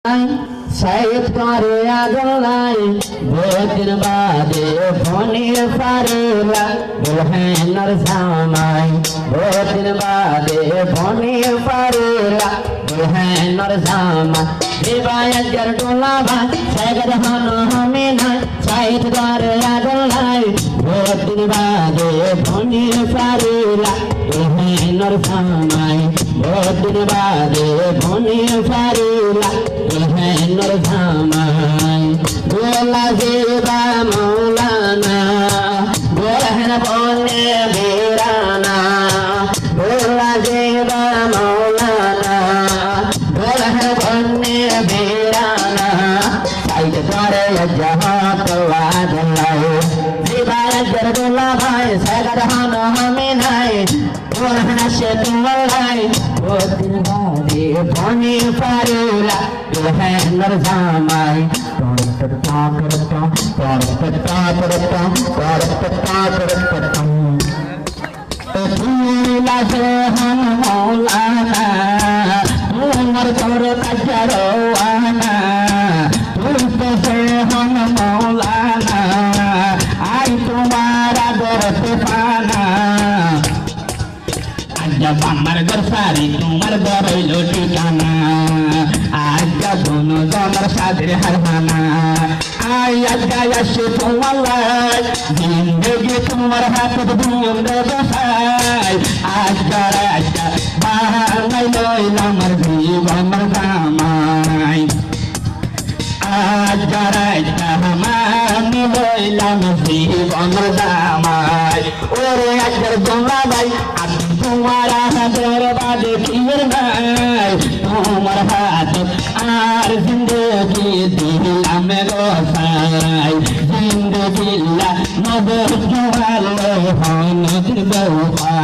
সাইদ করে আদলাই বহুদিন বাদে ফোনে পারেলা দুলহেনার জামাই বহুদিন বাদে ফোনে পারেলা দুলহেনার জামাই বিবাহের ডোলা ভাই সাইদ হন হমে না সাইদ করে আদলাই বহুদিন বাদে ফোনে পারেলা দুলহেনার জামাই বহুদিন বাদে ফোনে পারেলা দুলহেনার জামাই গোলা জিবা মৌলানা গোলহেন বনে বেরানা গোলা জিবা মৌলানা গোলহেন বনে বেরানা সাইদ করে জহাত ওয়াদলাই জিবায়ের গোলা ভাই সাগর হান হামে নাই গোলহেন সে তুলাই বহুদিন বাদে ফোনে পারেলা দুলহেনার জামাই মৌলানা তোমার তোর কাজরওয়ানা তুই তো সে হন মৌলানা আই তোমার আদর তুফানা जब अमर घर सारी तुमर गरैलो ठिकाना आज दोनों जमर सादर हरहाना आज गायसे तुम्हार जिंदगी तुम्हार हाथ धूम दे बसाई आज गराजा बाहर लैला मर जीवन दामाई आज गराजा हमारी लैला मर जीवन दामाई ओरे आज दोनों भाई तुम्हारा हाथर बादे फिर नहीं तुम्हार हाथ आर जिंदगी दिला में गोसाई जिंदगी ला मदर जुआल हो नदर बहुआ।